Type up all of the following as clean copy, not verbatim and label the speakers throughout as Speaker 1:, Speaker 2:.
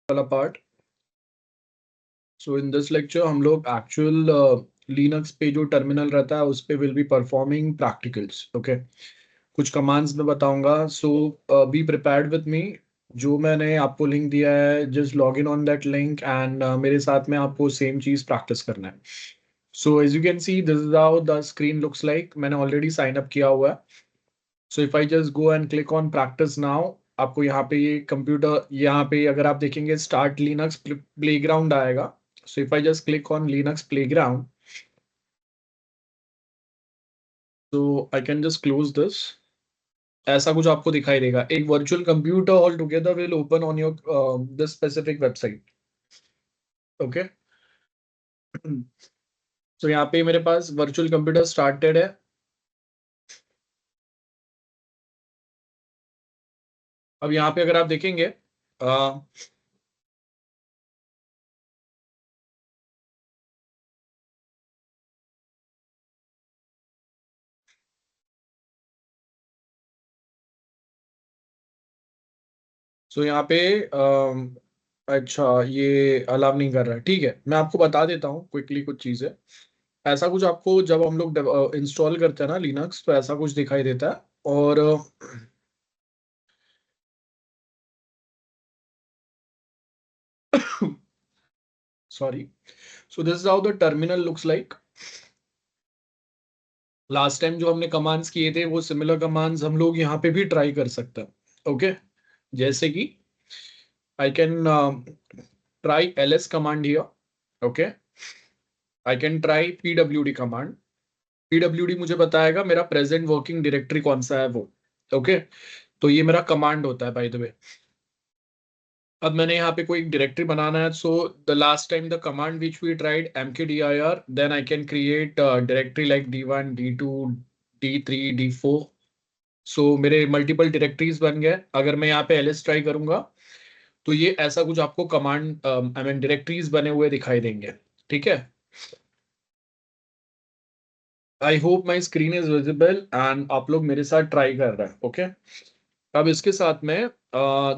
Speaker 1: वाला part. So in this lecture हम लोग एक्चुअल लिनक्स पे जो टर्मिनल रहता है उस पे will be performing practicals. Okay, कुछ कमांड्स में बताऊंगा। सो बी प्रिपेयर्ड विद मी। जो मैंने आपको लिंक दिया है, just log in on that link and मेरे साथ में आपको सेम चीज प्रैक्टिस करना है। So as you can see this is how the screen looks like. मैंने ऑलरेडी साइन अप किया हुआ है। So if I just go and click on practice now, आपको यहाँ पे ये कंप्यूटर, यहाँ पे अगर आप देखेंगे स्टार्ट लिनक्स प्लेग्राउंड आएगा। So if I just click on Linux playground, तो I can just close this. ऐसा कुछ आपको दिखाई देगा, एक virtual computer all together will open on your this specific website. Okay, तो यहाँ पे मेरे पास वर्चुअल कंप्यूटर स्टार्टेड है। अब यहाँ पे अगर आप देखेंगे, सो यहाँ पे अच्छा, ये अलाउ नहीं कर रहा है। ठीक है, मैं आपको बता देता हूँ क्विकली कुछ चीजें। ऐसा कुछ आपको जब हम लोग इंस्टॉल करते हैं ना लिनक्स, तो ऐसा कुछ दिखाई देता है। और sorry. So this is how the terminal looks like. Last time जो हमने कमांड्स किए थे वो सिमिलर कमांड्स हम लोग यहाँ पे भी ट्राई कर सकते हैं। ओके, जैसे कि I can try ls command here. Okay, I can try pwd command. pwd मुझे बताएगा मेरा प्रेजेंट वर्किंग डायरेक्टरी कौन सा है वो। ओके, तो ये मेरा कमांड होता है बाय द वे। अब मैंने यहाँ पे कोई डायरेक्टरी बनाना है। So the last time the command which we tried mkdir, then I can create directory like d1 d2 d3 d4। So मेरे मल्टीपल डायरेक्टरीज बन गए। अगर मैं यहाँ पे ls ट्राई करूंगा, तो ये ऐसा कुछ आपको कमांड आई मीन डायरेक्टरीज बने हुए दिखाई देंगे। ठीक है, आई hope my screen is visible and आप लोग मेरे साथ ट्राई कर रहे हैं। ओके, अब इसके साथ में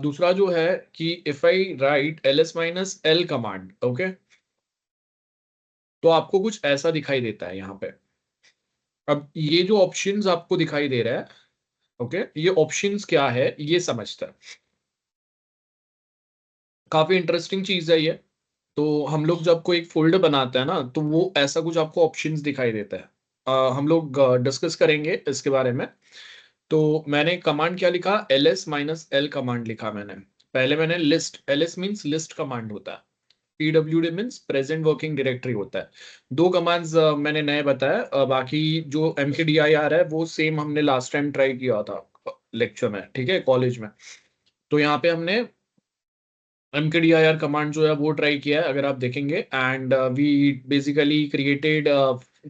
Speaker 1: दूसरा जो है कि if I right ls-l command, okay, तो आपको कुछ ऐसा दिखाई देता है यहाँ पे। अब ये जो ऑप्शंस आपको दिखाई दे रहा है, ओके, ये ऑप्शंस क्या है ये समझता है। काफी इंटरेस्टिंग चीज है ये। तो हम लोग जब कोई एक फोल्डर बनाते हैं ना, तो वो ऐसा कुछ आपको ऑप्शंस दिखाई देता है। हम लोग डिस्कस करेंगे इसके बारे में। तो मैंने कमांड क्या लिखा, ls-l कमांड लिखा मैंने। पहले मैंने list, ls means list command होता है, pwd means present working directory होता है। दो कमांड्स मैंने नए बताया। बाकी जो mkdir है वो सेम हमने लास्ट टाइम ट्राई किया था लेक्चर में, ठीक है, कॉलेज में। तो यहाँ पे हमने mkdir कमांड जो है वो ट्राई किया है, अगर आप देखेंगे। And we basically created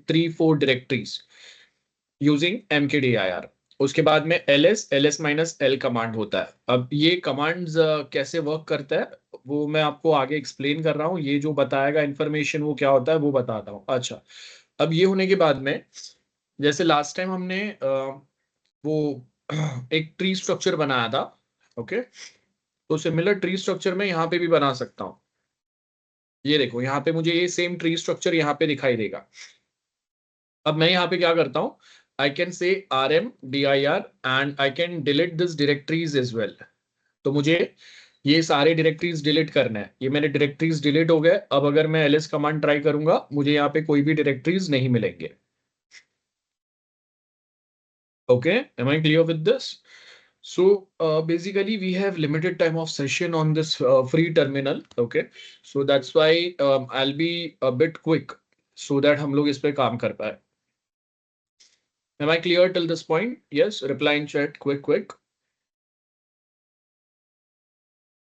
Speaker 1: 3-4 directories using mkdir। उसके बाद में ls-l कमांड होता है। अब ये कमांड्स कैसे वर्क करता है वो मैं आपको आगे एक्सप्लेन कर रहा हूँ। ये जो बताएगा इन्फॉर्मेशन वो क्या होता है वो बताता हूँ। अच्छा, अब ये होने के बाद में, जैसे लास्ट टाइम हमने वो एक ट्री स्ट्रक्चर बनाया था। ओके, तो सिमिलर ट्री स्ट्रक्चर में यहाँ पे भी बना सकता हूँ। ये देखो, यहाँ पे मुझे ये सेम ट्री स्ट्रक्चर यहाँ पे दिखाई देगा। अब मैं यहाँ पे क्या करता हूँ, I can say rmdir and I can delete this directories as well. तो मुझे ये सारे डायरेक्टरीज डिलीट करना है। ये मेरे डायरेक्टरीज डिलीट हो गए। अब अगर मैं ls कमांड ट्राई करूंगा, मुझे यहाँ पे कोई भी डायरेक्टरीज नहीं मिलेंगे। Okay, am I clear with this? So basically, we have limited time of session on this free terminal. Okay, so that's why I'll be a bit quick so that हम लोग इस पे काम कर पाए। Am I clear till this point? Yes, reply in chat, quick, quick.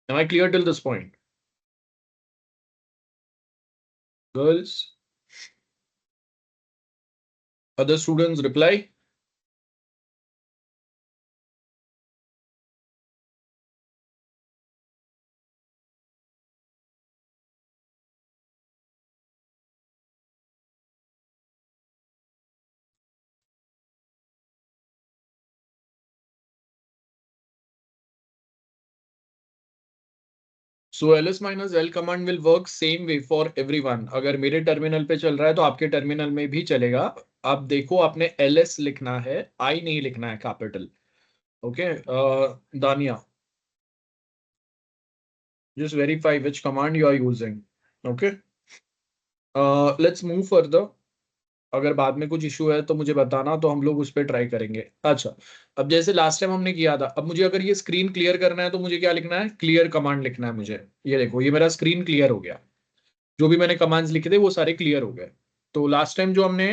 Speaker 1: Am I clear till this point? Girls, other students, reply. So ls minus L command will work same way for everyone. अगर मेरे terminal पे चल रहा है तो आपके terminal में भी चलेगा। आप देखो, आपने ls लिखना है, आई नहीं लिखना है कैपिटल। ओके, दानिया, just verify which command you are using. Okay, let's move further. अगर बाद में कुछ इशू है तो मुझे बताना, तो हम लोग उस पर ट्राई करेंगे। अच्छा, अब जैसे लास्ट टाइम हमने किया था, अब मुझे अगर ये स्क्रीन क्लियर करना है तो मुझे क्या लिखना है? क्लियर कमांड लिखना है मुझे। ये देखो, ये मेरा स्क्रीन क्लियर हो गया। जो भी मैंने कमांड्स लिखे थे वो सारे क्लियर हो गए। तो लास्ट टाइम जो हमने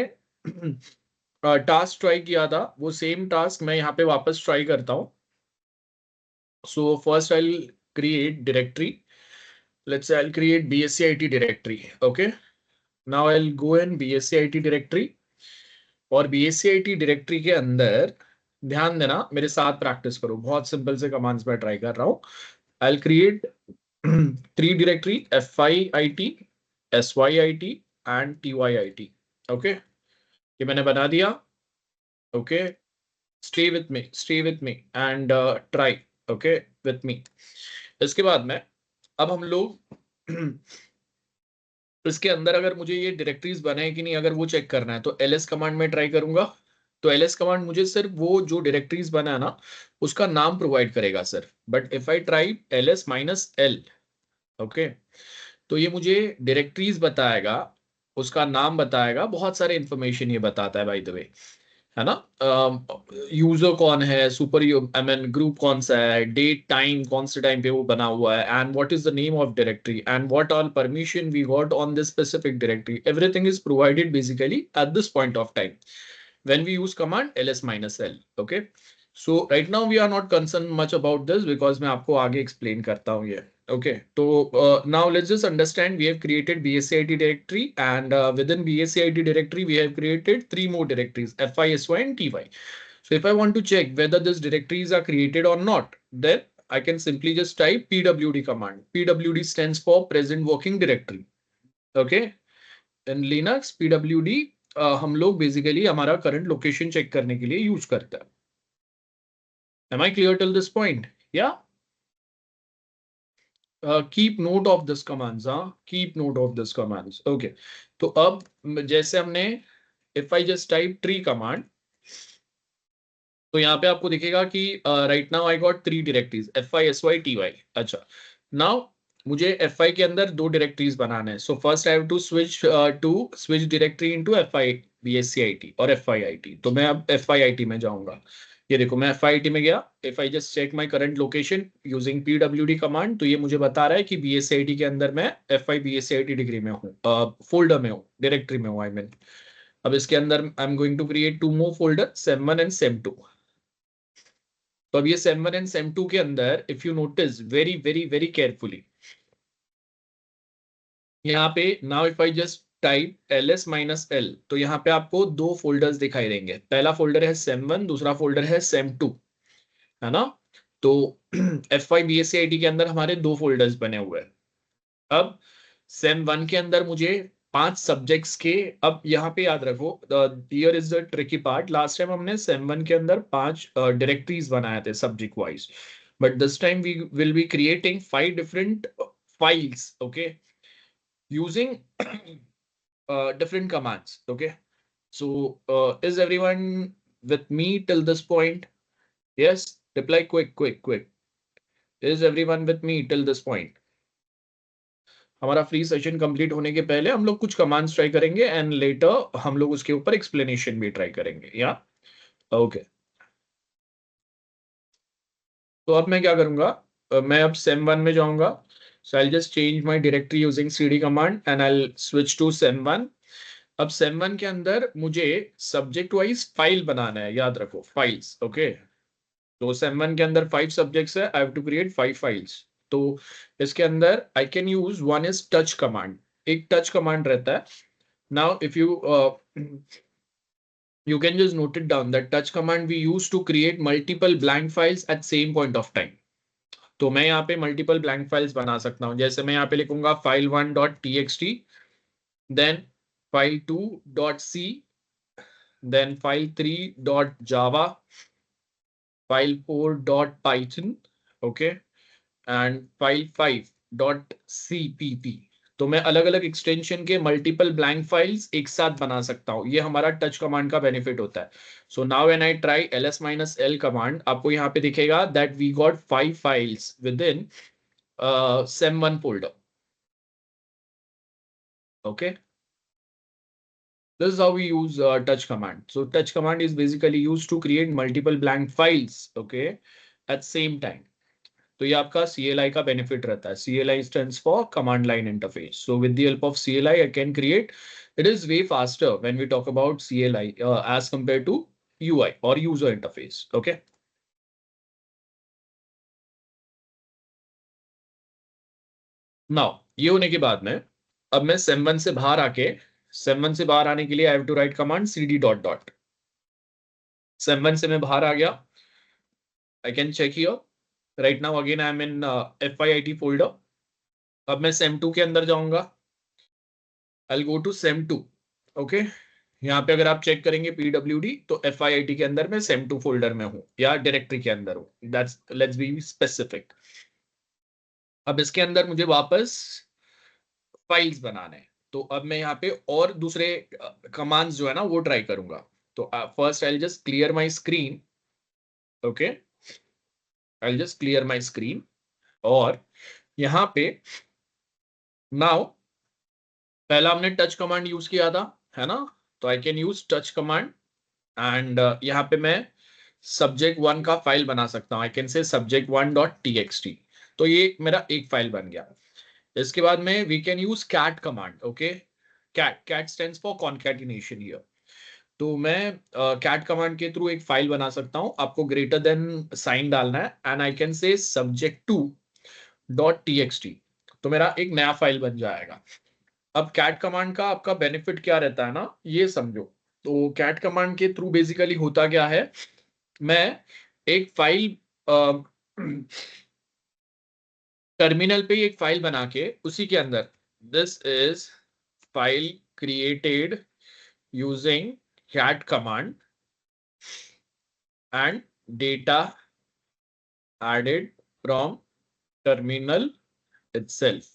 Speaker 1: टास्क ट्राई किया था, वो सेम टास्क मैं यहाँ पे वापस ट्राई करता हूँ। सो first I create directory. let's say I'll create BSc IT directory. Okay, now I'll go in BSc IT directory, और BSc IT directory के अंदर ध्यान देना, मेरे साथ प्रैक्टिस करो, बहुत सिंपल से कमांड्स में ट्राई कर रहा हूँ। I'll create three directory: FIIT, SYIT and TYIT. Okay, ये मैंने बना दिया। Okay, stay with me and try. Okay, with me. इसके बाद में अब हम लोग इसके अंदर अगर मुझे ये डायरेक्टरीज बने हैं कि नहीं, अगर वो चेक करना है तो ls कमांड में ट्राई करूंगा। तो ls कमांड मुझे सिर्फ वो जो डायरेक्टरीज बना है ना, उसका नाम प्रोवाइड करेगा सिर्फ। But if I try ls minus L, okay, तो ये मुझे डायरेक्टरीज बताएगा, उसका नाम बताएगा, बहुत सारे इंफॉर्मेशन ये बताता है बाय द वे, है ना। यूजर कौन है, सुपर आई मीन ग्रुप कौन सा है, डेट टाइम कौन से टाइम पे वो बना हुआ है, and what is the name of directory, and what all permission we got on this specific directory. Everything is provided basically at this point of time when we use command ls minus l. Okay, so right now we are not concerned much about this because मैं आपको आगे explain करता हूँ ये। Okay, so now let's just understand, we have created BScIT directory, and within BScIT directory we have created three more directories: FI, SY and TY. So if I want to check whether these directories are created or not, then I can simply just type pwd command. Pwd stands for present working directory. Okay, in Linux pwd हम लोग basically हमारा current location check करने के लिए use करता है। Am I clear till this point? या keep note of this commands, हाँ, keep note of this commands. Okay, तो अब जैसे हमने if I just type tree command, तो यहाँ पे आपको दिखेगा कि right now I got three directories FI, SY, TY। अच्छा, नाउ मुझे FI के अंदर दो डायरेक्टरीज बनाना है। So first I have to switch directory into FI BScIT और FIIT। तो मैं अब FIIT में जाऊंगा। ये देखो, मैं FIIT में गया। If I just check my current location using pwd command, तो ये मुझे बता रहा है कि BScIT के अंदर मैं FI BScIT डिग्री में हूँ, फोल्डर में हूँ, डायरेक्टरी में हूँ आई मीन। अब इसके अंदर I am going to create two more folder, SEM1 and SEM2। तो अब ये SEM1 एंड SEM2 के अंदर if you notice very very very carefully, यहाँ पे now if I just type ls minus L, तो यहाँ पे आपको दो फोल्डर्स दिखाई देंगे। पहला फोल्डर है SEM1, दूसरा फोल्डर है SEM2, है ना। तो FI BScIT के अंदर हमारे दो फोल्डर्स बने हुए हैं। अब SEM1 के अंदर मुझे 5 सब्जेक्ट्स के, अब यहाँ पे याद रखो, here is the tricky part. Last time हमने SEM1 के अंदर 5 डायरेक्टरीज बनाए थे subject wise, but this time we will be creating 5 different files, okay, using different commands. Okay, so is everyone with me till this point? Yes, reply quick, quick, quick. Is everyone with me till this point? हमारा free session complete होने के पहले हम लोग कुछ commands try करेंगे, and later हम लोग उसके ऊपर एक्सप्लेनेशन भी ट्राई करेंगे, या ओके। तो अब मैं क्या करूंगा, मैं अब SEM1 में जाऊंगा। So I just change my directory using cd command and I switch to SEM1। अब SEM1 के अंदर मुझे सब्जेक्ट वाइज फाइल बनाना है, याद रखो, फाइल्स। ओके, तो SEM1 के अंदर 5 सब्जेक्ट्स है, I have to create 5 files. तो इसके अंदर I can use one is touch command. एक टच कमांड रहता है। Now if you can just note it down that touch command we use to create multiple blank files at same point of time. तो मैं यहाँ पे multiple blank files बना सकता हूँ। जैसे मैं यहाँ पे लिखूंगा file1.txt, then file2.c, then file3.java, file4.python, okay, and file5 dot cpp। तो मैं अलग अलग एक्सटेंशन के मल्टीपल ब्लैंक फाइल्स एक साथ बना सकता हूं। ये हमारा टच कमांड का बेनिफिट होता है। So now when I try ls-l command, आपको यहाँ पे दिखेगा that we got 5 files within sem1 folder. Okay, this is how we use touch command. So touch command is basically used to create multiple blank files, okay, at same time. तो ये आपका CLI का benefit रहता है। CLI stands for command line interface. So with the help of CLI, I can create. It is way faster when we talk about CLI as compared to UI or user interface. Okay. Now ये होने के बाद में अब मैं sem1 से बाहर आके, sem1 से बाहर आने के लिए I have to write command cd dot dot। sem1 से मैं बाहर आ गया। I can check here. Right now again I am in FIIT folder। अब मैं sem2 के अंदर जाऊंगा। I'll go to sem2। Okay, यहाँ पे अगर आप चेक करेंगे PWD तो FIIT के अंदर मैं sem2 फोल्डर में हूँ या डायरेक्टरी के अंदर हूँ। That's, let's be specific. अब इसके अंदर मुझे वापस फाइल्स बनाने हैं। तो अब मैं यहाँ पे और दूसरे कमांड्स जो है ना वो ट्राई करूंगा। तो first I just clear my screen. Okay, I just clear my screen. और यहाँ पे नाउ पहला हमने टच कमांड यूज किया था, है ना। तो I can use touch command and यहाँ पे मैं subject1 का फाइल बना सकता हूँ। आई कैन से subject1.txt। तो ये मेरा एक फाइल बन गया। इसके बाद में we can use cat command. Okay, cat stands for concatenation here। तो मैं cat कमांड के थ्रू एक फाइल बना सकता हूँ। आपको ग्रेटर देन साइन डालना है एंड आई कैन से subject2.txt। तो मेरा एक नया फाइल बन जाएगा। अब कैट कमांड का आपका बेनिफिट क्या रहता है ना, ये समझो। तो कैट कमांड के थ्रू बेसिकली होता क्या है, मैं एक फाइल टर्मिनल पे एक फाइल बना के उसी के अंदर this is file created using cat command and data added from terminal itself.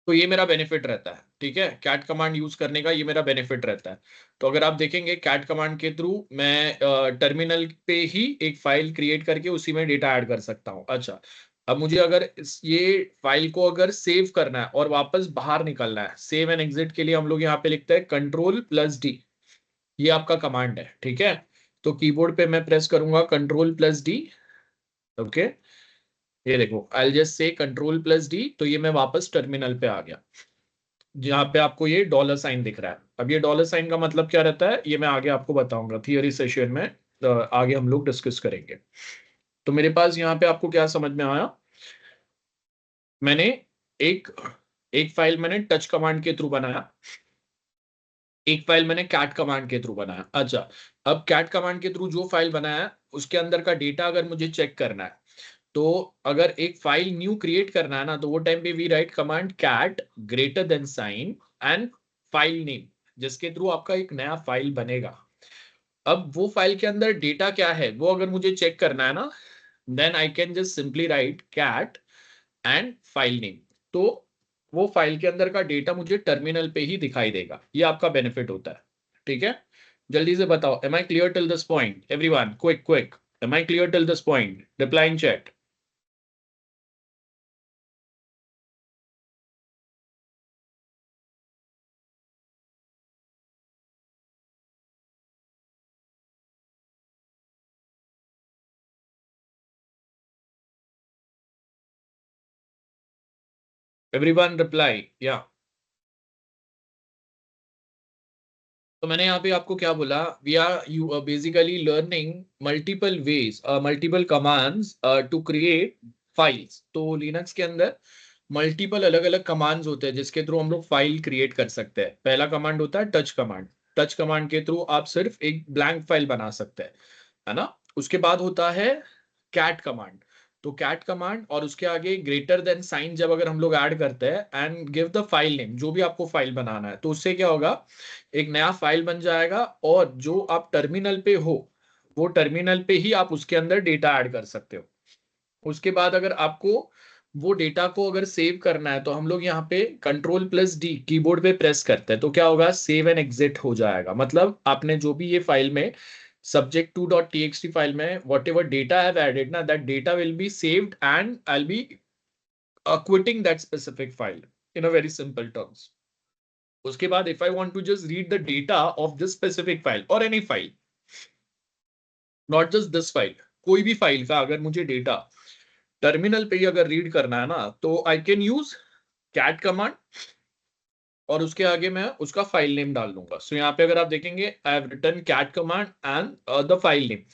Speaker 1: तो ये मेरा बेनिफिट रहता है, ठीक है। कैट कमांड यूज करने का ये मेरा बेनिफिट रहता है। तो अगर आप देखेंगे कैट कमांड के थ्रू मैं टर्मिनल पे ही एक फाइल क्रिएट करके उसी में डेटा ऐड कर सकता हूँ। अच्छा, अब मुझे अगर ये फाइल को अगर सेव करना है और वापस बाहर निकलना है, सेव एंड एग्जिट के लिए हम लोग यहाँ पे लिखते हैं Ctrl+D। ये आपका कमांड है, ठीक है। तो कीबोर्ड पे मैं प्रेस करूंगा Ctrl+D। ओके, ये देखो आई जस्ट से Ctrl+D। तो ये मैं वापस टर्मिनल पे आ गया जहाँ पे आपको ये डॉलर साइन दिख रहा है। अब ये डॉलर साइन का मतलब क्या रहता है ये मैं आगे आपको बताऊंगा थियरी सेशन में। आगे हम लोग डिस्कस करेंगे। तो मेरे पास यहाँ पे आपको क्या समझ में आया, मैंने एक एक फाइल मैंने टच कमांड के थ्रू बनाया, एक फाइल मैंने कैट कमांड के थ्रू बनाया। अच्छा, अब कैट कमांड के थ्रू जो फाइल बनाया है उसके अंदर का डेटा अगर मुझे चेक करना है, तो अगर एक फाइल न्यू क्रिएट करना है ना, तो वो टाइम पे we write command cat greater than sign and file name, जिसके थ्रू आपका एक नया फाइल बनेगा। अब वो फाइल के अंदर डेटा क्या है वो अगर मुझे चेक करना है ना, then I can just simply write cat and file name. तो वो फाइल के अंदर का डेटा मुझे टर्मिनल पे ही दिखाई देगा। ये आपका बेनिफिट होता है, ठीक है। जल्दी से बताओ, am I clear till this point everyone? Quick quick, am I clear till this point? Reply in chat. Everyone reply या। तो मैंने यहाँ पे आपको क्या बोला, we are you basically learning multiple ways, multiple commands to create files. तो Linux के अंदर मल्टीपल अलग अलग कमांड्स होते हैं जिसके थ्रू हम लोग फाइल क्रिएट कर सकते हैं। पहला कमांड होता है टच कमांड। टच कमांड के थ्रू आप सिर्फ एक ब्लैंक फाइल बना सकते हैं, है ना। उसके बाद होता है कैट कमांड। तो कैट कमांड और उसके आगे ग्रेटर देन साइन जब अगर हम लोग ऐड करते हैं and give the file name, जो भी आपको फाइल बनाना है, तो उससे क्या होगा, एक नया फाइल बन जाएगा और जो आप टर्मिनल पे हो वो टर्मिनल पे ही आप उसके अंदर डेटा ऐड कर सकते हो। उसके बाद अगर आपको वो डेटा को अगर सेव करना है तो हम लोग यहाँ पे Ctrl+D कीबोर्ड पे प्रेस करते हैं, तो क्या होगा, सेव एंड एग्जिट हो जाएगा। मतलब आपने जो भी ये फाइल में subject2.txt फाइल में whatever data have added ना, that data will be saved and I will be quitting that specific file in a very simple terms. उसके बाद if I want to just read the data of this specific file or any file, not just this file, कोई भी file का अगर मुझे data terminal पे ही अगर read करना है ना, तो I can use cat command और उसके आगे मैं उसका फाइल नेम डाल दूंगा। सो यहाँ पे अगर आप देखेंगे I have written cat command and the file name,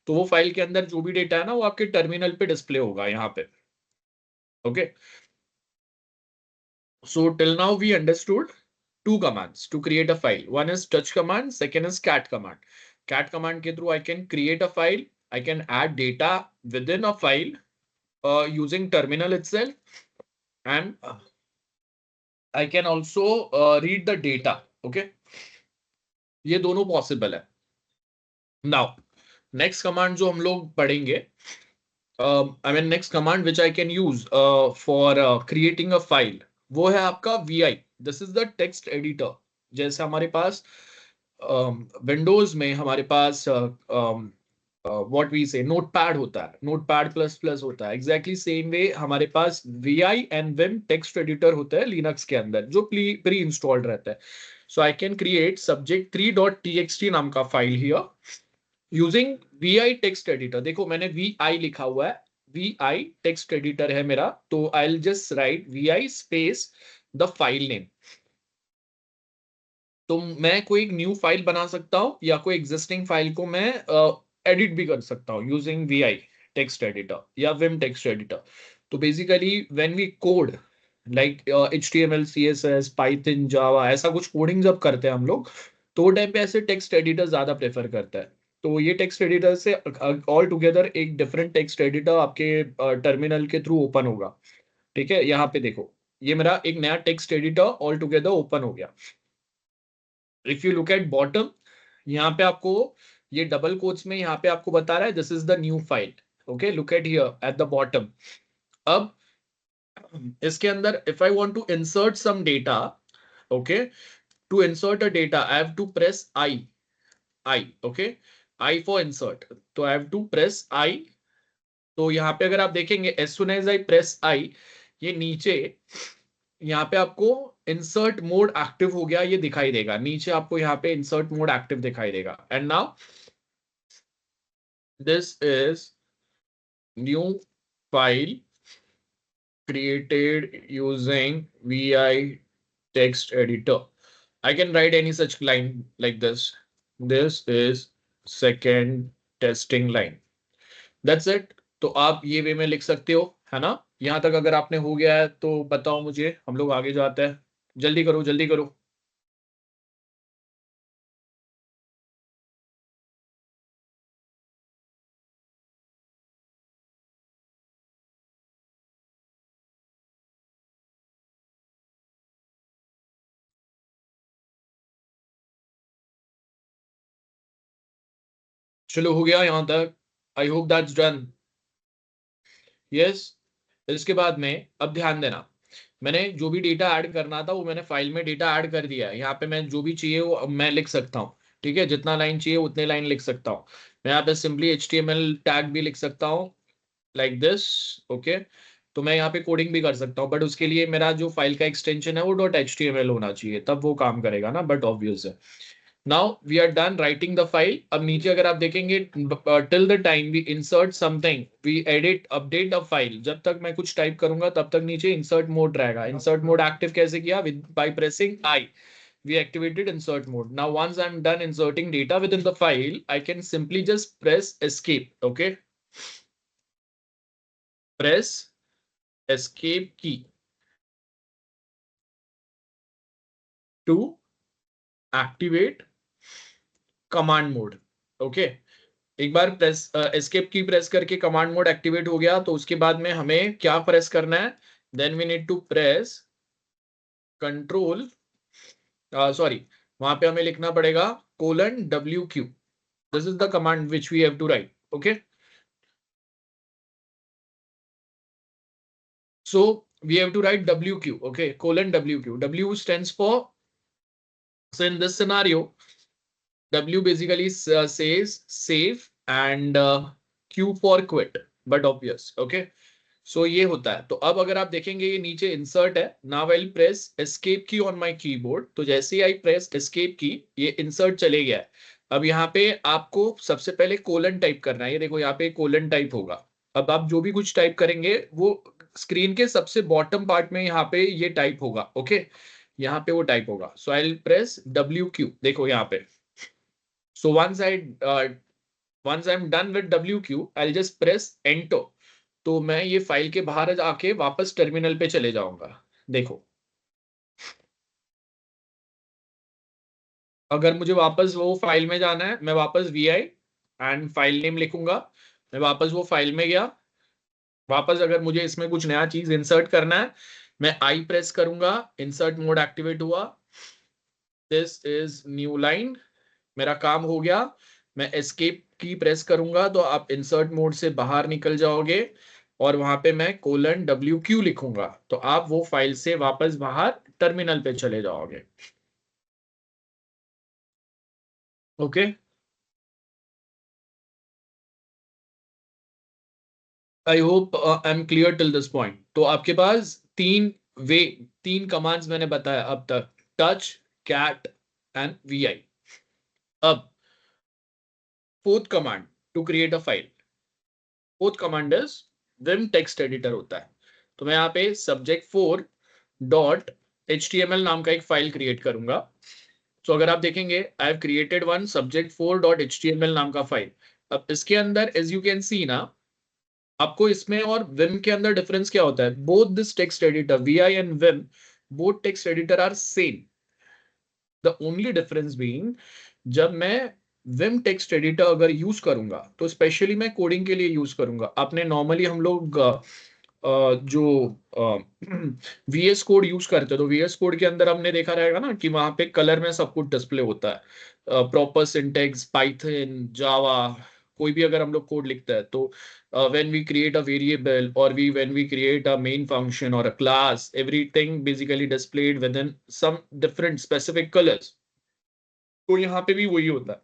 Speaker 1: तो वो फाइल के अंदर जो भी डेटा है ना वो आपके टर्मिनल पे डिस्प्ले होगा यहाँ पे। Okay, so till now we understood two commands to create a file. One is touch command, second is cat command. Cat command के through I can create a file, I can add data within a file using terminal itself, and I can also read the data. Okay, ये दोनों possible है। Now next command जो हम लोग पढ़ेंगे, I mean next command which I can use for creating a file, वो है आपका VI. This is the text editor. जैसे हमारे पास विंडोज में हमारे पास व्हाट वी से नोटपैड होता है, नोटपैड प्लस प्लस होता है, एग्जैक्टली सेम वे हमारे पास VI and Vim text editor होता है लिनक्स के अंदर जो प्री इंस्टॉल्ड रहता है। So I can create subject3.txt नाम का file here using VI text editor. देखो मैंने VI लिखा हुआ है, VI टेक्स्ट एडिटर है मेरा, तो I will just right VI space the file name. तो मैं कोई एक न्यू फाइल बना सकता हूँ या कोई एग्जिस्टिंग फाइल को मैं एडिट भी कर सकता हूँ यूजिंग VI टेक्स्ट एडिटर या विम टेक्स्ट एडिटर। तो basically when we code like HTML CSS Python Java ऐसा कुछ कोडिंग जब करते हैं हम लोग, तो वो टाइम पे ऐसे टेक्स्ट एडिटर ज्यादा प्रेफर करता है। तो ये टेक्स्ट एडिटर से ऑल टुगेदर एक डिफरेंट टेक्स्ट एडिटर आपके टर्मिनल के थ्रू ओपन होगा। ठीक है, यहाँ पे देखो ये मेरा एक नया text editor all together open हो गया। If you look at bottom, यहाँ पे आपको ये डबल कोट्स में यहाँ पे आपको बता रहा है this is the new file. Okay, look at here at the bottom. अब इसके अंदर if I want to insert some data, okay, to insert a data I have to press I okay, I for insert, तो I have to press I. तो यहाँ पे अगर आप देखेंगे as soon as I press I, ये नीचे यहाँ पे आपको इंसर्ट मोड एक्टिव हो गया ये दिखाई देगा, नीचे आपको यहाँ पे इंसर्ट मोड एक्टिव दिखाई देगा। And now this is new file created using VI text editor. I can write any such line like this. This is second testing line. That's it. तो आप ये वे में लिख सकते हो, है ना। यहां तक अगर आपने हो गया है तो बताओ मुझे, हम लोग आगे जाते हैं। जल्दी करो जल्दी करो। चलो हो गया यहां तक, I hope that's done. Yes, इसके बाद में अब ध्यान देना, मैंने जो भी डेटा ऐड करना था वो मैंने फाइल में डेटा ऐड कर दिया है। यहाँ पे मैं जो भी चाहिए वो मैं लिख सकता हूँ। ठीक है, जितना लाइन चाहिए उतने लाइन लिख सकता हूँ। मैं यहाँ पे सिंपली HTML टैग भी लिख सकता हूँ लाइक दिस। ओके, तो मैं यहाँ पे कोडिंग भी कर सकता हूँ, बट उसके लिए मेरा जो फाइल का एक्सटेंशन है वो .html होना चाहिए, तब वो काम करेगा ना, बट ऑब्वियस है। Now we are done writing the file. अब नीचे अगर आप देखेंगे till the time we insert something we edit update a file, जब तक मैं कुछ टाइप करूंगा तब तक नीचे इंसर्ट मोड रहेगा। इंसर्ट मोड एक्टिव कैसे किया, with by pressing I we activated insert mode. Now once I'm done inserting data within the file, I can simply just press escape. Okay, press escape key to activate command mode. Okay, एक बार press escape की press करके command mode activate हो गया, तो उसके बाद में हमें क्या प्रेस करना है, then we need to press control, sorry, वहां पे हमें लिखना पड़ेगा :WQ। This is the command which we have to write. Okay, So we have to write WQ, okay, colon WQ. W stands for, so in this scenario, W basically says save and Q for quit, but obvious, okay. सो ये होता है। तो अब अगर आप देखेंगे ये नीचे इंसर्ट है, नाउ आई प्रेस एस्केप की ऑन माय कीबोर्ड, तो जैसे ही आई प्रेस एस्केप की ये इंसर्ट चले गया है। अब यहाँ पे आपको सबसे पहले कोलन टाइप करना है, ये देखो यहाँ पे कोलन टाइप होगा। अब आप जो भी कुछ टाइप करेंगे वो स्क्रीन के सबसे बॉटम पार्ट में यहाँ पे ये टाइप होगा, ओके, यहाँ पे वो टाइप होगा। सो आई प्रेस WQ, देखो यहाँ पे। सो once I'm done with WQ, I'll just press enter। तो मैं ये फाइल के बाहर आके वापस टर्मिनल पे चले जाऊंगा। देखो, अगर मुझे वापस वो फाइल में जाना है, मैं वापस VI एंड फाइल नेम लिखूंगा, मैं वापस वो फाइल में गया। वापस अगर मुझे इसमें कुछ नया चीज इंसर्ट करना है, मैं आई प्रेस करूंगा, इंसर्ट मोड एक्टिवेट हुआ, दिस इज न्यू लाइन, मेरा काम हो गया। मैं एस्केप की प्रेस करूंगा तो आप इंसर्ट मोड से बाहर निकल जाओगे और वहां पे मैं कोलन WQ लिखूंगा तो आप वो फाइल से वापस बाहर टर्मिनल पे चले जाओगे, okay. I hope I am clear till this point. तो आपके पास वे तीन कमांड्स मैंने बताया अब तक, टच, कैट एंड VI। अब fourth command to create a file, fourth command is vim text editor होता है। तो मैं यहाँ पे subject4.html नाम का एक फाइल क्रिएट करूंगा। तो अगर आप देखेंगे I have created one subject4.html नाम का फाइल। अब इसके अंदर एज यू कैन सी ना, आपको इसमें और विम के अंदर डिफरेंस क्या होता है, both this text editor VI and vim, both text editor are same. The only difference being, जब मैं विम टेक्स्ट एडिटर अगर यूज करूंगा तो स्पेशली मैं कोडिंग के लिए यूज करूंगा। आपने नॉर्मली हम लोग जो VS कोड यूज करते हैं तो VS कोड के अंदर हमने देखा रहेगा ना कि वहां पे कलर में सब कुछ डिस्प्ले होता है, प्रॉपर सिंटेक्स, पाइथन, जावा, कोई भी अगर हम लोग कोड लिखते हैं तो when we create a variable or when we create a main function or a class, everything basically displayed within some different specific colors। तो यहाँ पे भी वही होता है।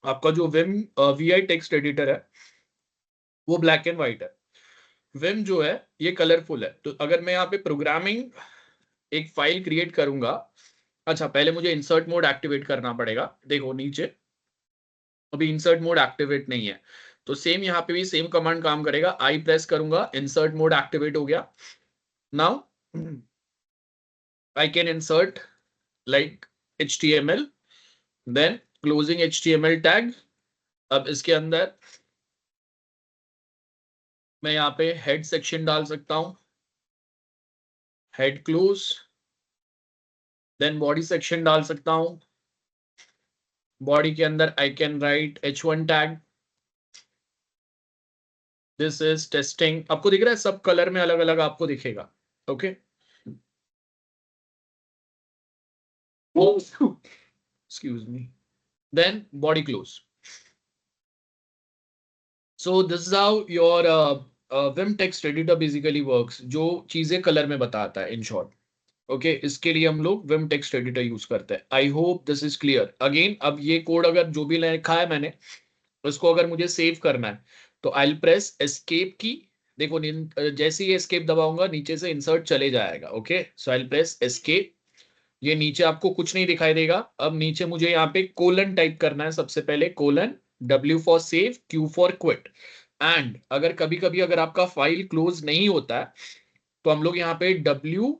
Speaker 1: आपका जो विम VI टेक्स्ट एडिटर है वो ब्लैक एंड व्हाइट है, विम जो है ये कलरफुल है। तो अगर मैं यहाँ पे प्रोग्रामिंग एक फाइल क्रिएट करूंगा, अच्छा पहले मुझे इंसर्ट मोड एक्टिवेट करना पड़ेगा। देखो नीचे अभी इंसर्ट मोड एक्टिवेट नहीं है, तो सेम यहाँ पे भी सेम कमांड काम करेगा। आई प्रेस करूंगा, इंसर्ट मोड एक्टिवेट हो गया। Now I can insert like HTML, then closing HTML tag. अब इसके अंदर मैं यहाँ पे हेड सेक्शन डाल सकता हूं, head close, then body section डाल सकता हूं। बॉडी के अंदर I can write H1 tag, this is testing. आपको दिख रहा है सब कलर में अलग अलग आपको दिखेगा, okay. Excuse me, then body close. So this is how your vim text editor basically works, जो चीजें कलर में बताता है इन शॉर्ट, ओके। इसके लिए हम लोग विम टेक्स्ट एडिटर यूज करते हैं। I hope this is clear. Again अब ये कोड अगर जो भी लिखा है मैंने उसको अगर मुझे सेव करना है तो आई प्रेस एस्केप की। देखो जैसे ही एस्केप दबाऊंगा नीचे से इंसर्ट चले जाएगा, ओके। सो आई प्रेस एस्केप, ये नीचे आपको कुछ नहीं दिखाई देगा। अब नीचे मुझे यहाँ पे कोलन टाइप करना है, सबसे पहले colon, W for save, Q for quit. And अगर कभी कभी अगर आपका फाइल क्लोज नहीं होता है तो हम लोग यहाँ पे WQ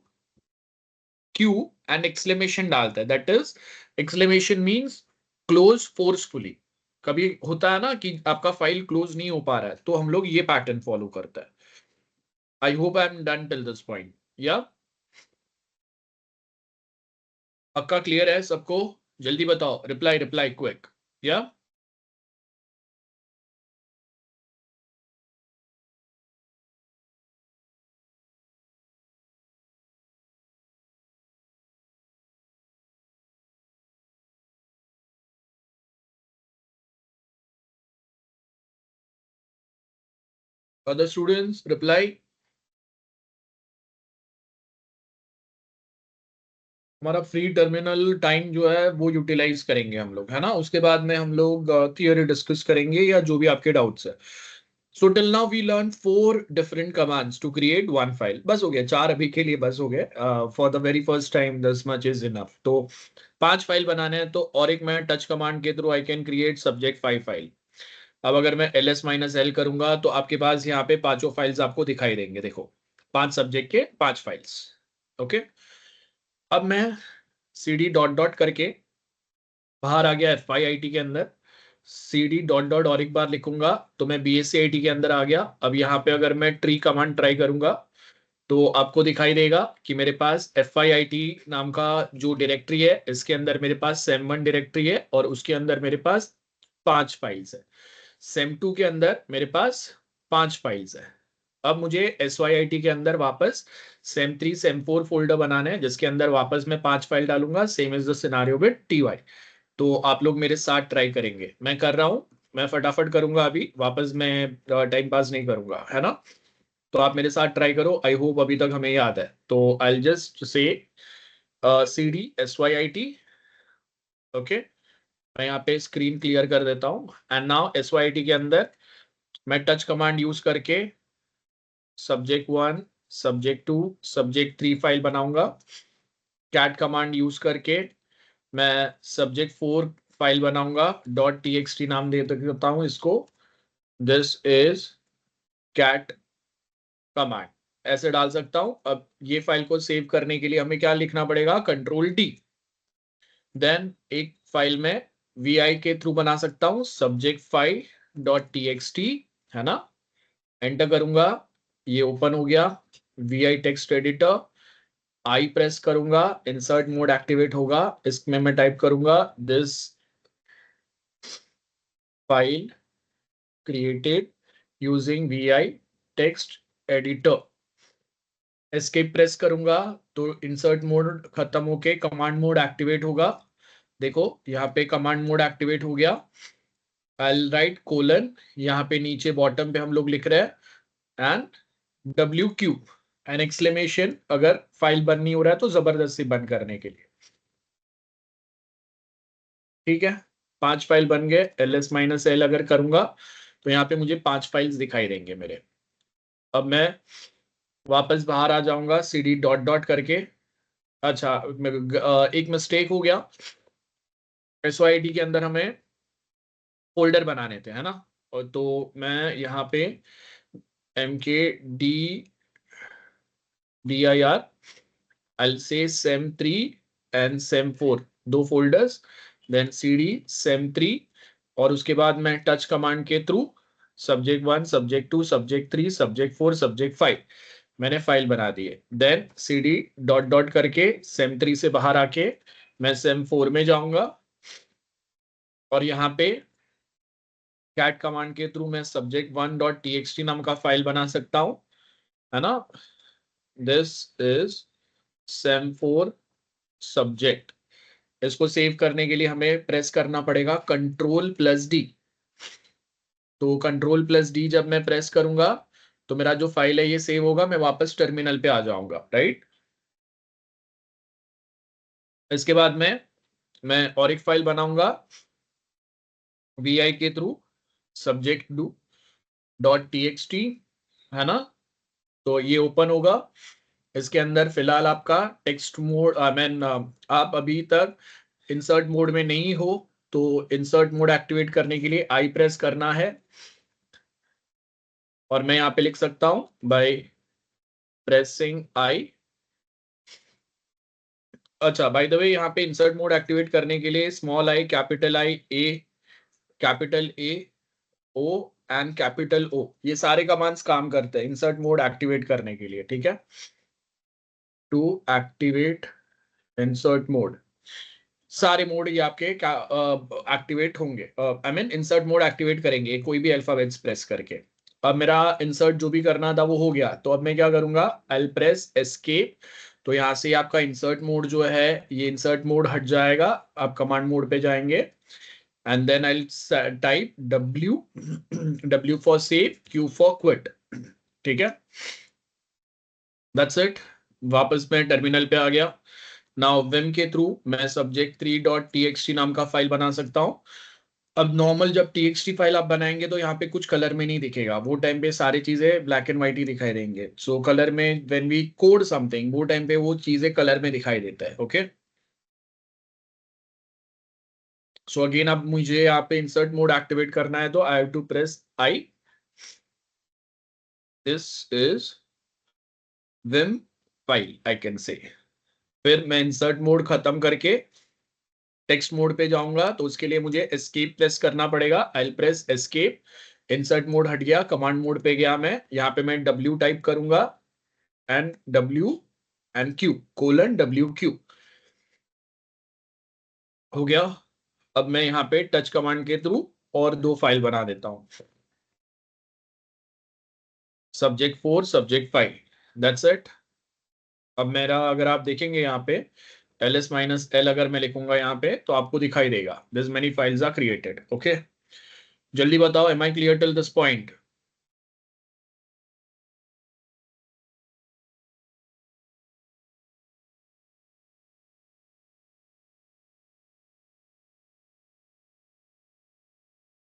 Speaker 1: एंड एक्सक्लेमेशन डालते हैं, that is exclamation means close forcefully. कभी होता है ना कि आपका फाइल क्लोज नहीं हो पा रहा है तो हम लोग ये पैटर्न फॉलो करते हैं। आई hope I am done till this point, या पक्का क्लियर है सबको? जल्दी बताओ, रिप्लाई रिप्लाई क्विक, या अदर स्टूडेंट्स रिप्लाई। हमारा फ्री टर्मिनल टाइम जो है वो यूटिलाइज करेंगे हम लोग, है ना। उसके बाद में हम लोग थियरी डिस्कस करेंगे या जो भी आपके डाउट्स है। So till now we learn 4 different commands to create one file. बस हो गया, 4 अभी के लिए बस हो गए। For the very first time this much is enough. तो 5 फाइल बनाने हैं, तो और एक मैं टच कमांड के through I can create subject 5 file. अब अगर मैं ls-l करूंगा तो आपके पास यहाँ पे पांचों फाइल्स आपको दिखाई देंगे। देखो, 5 सब्जेक्ट के 5 फाइल्स। ओके, अब मैं cd डॉट डॉट करके बाहर आ गया FYIT के अंदर। cd डॉट डॉट और एक बार लिखूंगा तो मैं BSc IT के अंदर आ गया। अब यहाँ पे अगर मैं ट्री कमांड ट्राई करूंगा तो आपको दिखाई देगा कि मेरे पास FYIT नाम का जो डायरेक्टरी है, इसके अंदर मेरे पास sem1 डायरेक्टरी है और उसके अंदर मेरे पास 5 फाइल्स है। sem2 के अंदर मेरे पास 5 फाइल्स है। अब मुझे SYIT के अंदर वापस sem3 sem4 फोल्डर बनाना है, जिसके अंदर वापस मैं 5 फाइल डालूंगा। Same is the scenario with TY। तो आप लोग मेरे साथ ट्राई करेंगे, मैं कर रहा हूं। मैं फटाफट करूंगा अभी, वापस मैं टाइम पास नहीं करूंगा, है ना। तो आप मेरे साथ ट्राई करो। आई होप अभी तक हमें याद है। तो I just say CD SYIT। Okay, मैं यहाँ पे स्क्रीन क्लियर कर देता हूँ। एंड नाउ SYIT के अंदर मैं टच कमांड यूज करके सब्जेक्ट 1 सब्जेक्ट 2 सब्जेक्ट 3 फाइल बनाऊंगा। कैट कमांड यूज करके मैं सब्जेक्ट 4 फाइल बनाऊंगा। .txt नाम दे देता हूं इसको। दिस इज कैट कमांड, ऐसे डाल सकता हूं। अब ये फाइल को सेव करने के लिए हमें क्या लिखना पड़ेगा, Ctrl+D। देन एक फाइल में VI के थ्रू बना सकता हूं, subject5.txt, है ना। एंटर करूंगा, ये ओपन हो गया। VI टेक्स्ट एडिटर, आई प्रेस करूंगा, इंसर्ट मोड एक्टिवेट होगा। इसमें मैं टाइप करूंगा this file created using VI text editor. Escape press करूंगा तो इंसर्ट मोड खत्म होके कमांड मोड एक्टिवेट होगा। देखो यहाँ पे कमांड मोड एक्टिवेट हो गया। आई राइट कोलन, यहाँ पे नीचे बॉटम पे हम लोग लिख रहे हैं एंड WQ एन एक्सक्लेमेशन, अगर फाइल बंद नहीं हो रहा है तो जबरदस्ती बंद करने के लिए। ठीक है, 5 फाइल बन गए। ls-l अगर करूंगा तो यहाँ पे मुझे 5 फाइल्स दिखाई देंगे मेरे। अब मैं वापस बाहर आ जाऊंगा CD डॉट डॉट करके। अच्छा, एक मिस्टेक हो गया। SYIT के अंदर हमें फोल्डर बनाने थे, है ना। और तो मैं यहाँ पे MKDDIR I'll say sem3 and sem4 दो फोल्डर्स। देन CD sem3 और उसके बाद मैं टच कमांड के through subject 1 subject 2 subject 3 subject 4 subject 5 मैंने फाइल बना दी है। देन CD डॉट डॉट करके sem3 से बाहर आके मैं sem4 में जाऊंगा और यहाँ पे कैट कमांड के थ्रू मैं subject1.txt नाम का फाइल बना सकता हूं, है ना। This is sem4 subject. इसको सेव करने के लिए हमें प्रेस करना पड़ेगा Ctrl+D। तो Ctrl+D जब मैं प्रेस करूंगा तो मेरा जो फाइल है ये सेव होगा। मैं वापस टर्मिनल पे आ जाऊंगा, राइट। इसके बाद में मैं और एक फाइल बनाऊंगा VI के थ्रू subject2.txt, है ना। तो ये ओपन होगा। इसके अंदर फिलहाल आपका टेक्स्ट मोड आई मीन आप अभी तक इंसर्ट मोड में नहीं हो, तो इंसर्ट मोड एक्टिवेट करने के लिए आई प्रेस करना है और मैं यहाँ पे लिख सकता हूं बाय प्रेसिंग आई। अच्छा, बाय द वे यहाँ पे इंसर्ट मोड एक्टिवेट करने के लिए small I, capital I, capital A, O and capital O, ये सारे कमांड्स काम करते हैं इंसर्ट मोड एक्टिवेट करने के लिए, ठीक है। टू एक्टिवेट इंसर्ट मोड, सारे मोड ये आपके एक्टिवेट होंगे। I mean insert mode activate करेंगे कोई भी अल्फाबेट्स प्रेस करके। अब मेरा इंसर्ट जो भी करना था वो हो गया, तो अब मैं क्या करूंगा, आई प्रेस एस्केप। तो यहाँ से आपका इंसर्ट मोड जो है ये इंसर्ट मोड हट जाएगा। आप कमांड मोड पे जाएंगे and then I type W for save, Q for quit, ठीक है। That's it. वापस मैं टर्मिनल पे आ गया। नाउ विम के थ्रू मैं subject3.txt नाम का फाइल बना सकता हूँ। अब नॉर्मल जब txt फाइल आप बनाएंगे तो यहाँ पे कुछ कलर में नहीं दिखेगा, वो टाइम पे सारी चीजें ब्लैक एंड व्हाइट ही दिखाई देंगे। सो कलर में व्हेन वी कोड समथिंग वो टाइम पे वो चीजें कलर में दिखाई देता है। ओके, सो अगेन अब मुझे यहाँ पे इंसर्ट मोड एक्टिवेट करना है तो I have to press I. This is vim file I can say. फिर मैं इंसर्ट मोड खत्म करके टेक्स्ट मोड पे जाऊंगा तो उसके लिए मुझे एस्केप प्रेस करना पड़ेगा। आई प्रेस एस्केप। इंसर्ट मोड हट गया, कमांड मोड पे गया मैं। यहाँ पे मैं W टाइप करूंगा एंड W&Q : हो गया। अब मैं यहाँ पे टच कमांड के थ्रू और दो फाइल बना देता हूँ, subject4 subject5। That's it. अब मेरा अगर आप देखेंगे यहाँ पे ls-l अगर मैं लिखूंगा यहाँ पे तो आपको दिखाई देगा this many files are created. Okay, जल्दी बताओ, am I clear till this point?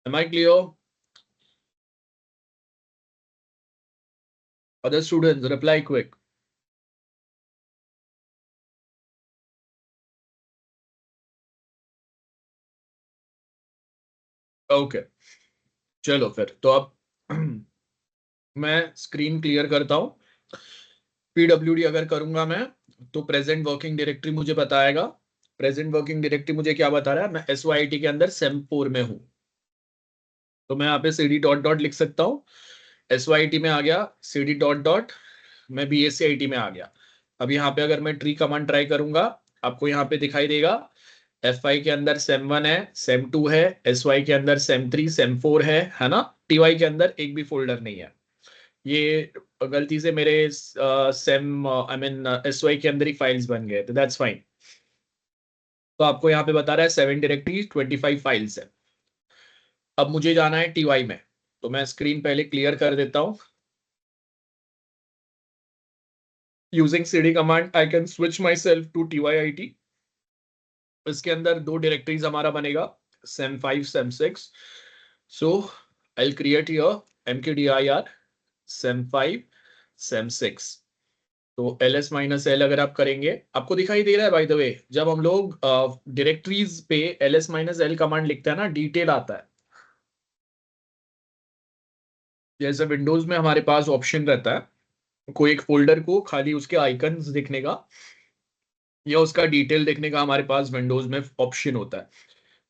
Speaker 1: Am I clear? Other students, reply quick. Okay, चलो फिर तो अब मैं स्क्रीन क्लियर करता हूँ। पीडब्ल्यूडी अगर करूंगा मैं तो प्रेजेंट वर्किंग डायरेक्टरी मुझे बताएगा। प्रेजेंट वर्किंग डायरेक्टरी मुझे क्या बता रहा है? मैं SYIT के अंदर सेम4 में हूँ, तो मैं यहाँ पे CD डॉट डॉट लिख सकता हूँ। SYIT में आ गया, CD डॉट डॉट, मैं BSCIT में आ गया। अब यहाँ पे अगर मैं ट्री कमांड ट्राई करूंगा, आपको यहाँ पे दिखाई देगा FI के अंदर सेम1 है, सेम2 है, SY के अंदर सेम3 सेम4 है ना। TY के अंदर एक भी फोल्डर नहीं है। ये गलती से मेरे सेम आई मीन SY के अंदर ही फाइल्स बन गए, तो दैट्स फाइन। तो आपको यहाँ पे बता रहा है 7 डायरेक्टरीज 25 फाइल्स है। अब मुझे जाना है TY में, तो मैं स्क्रीन पहले क्लियर कर देता हूँ। Using CD command I can switch myself to TYIT। इसके अंदर दो डायरेक्टरीज हमारा बनेगा, सेम5 सेम6। So I create here mkdir sem five सेम6। तो ls-l अगर आप करेंगे, आपको दिखाई दे रहा है बाय द वे, जब हम लोग डायरेक्टरीज पे ls-l कमांड लिखते हैं ना, डिटेल आता है। जैसे विंडोज में हमारे पास ऑप्शन रहता है कोई एक फोल्डर को खाली उसके आइकन्स दिखने का या उसका डिटेल देखने का, हमारे पास विंडोज में ऑप्शन होता है।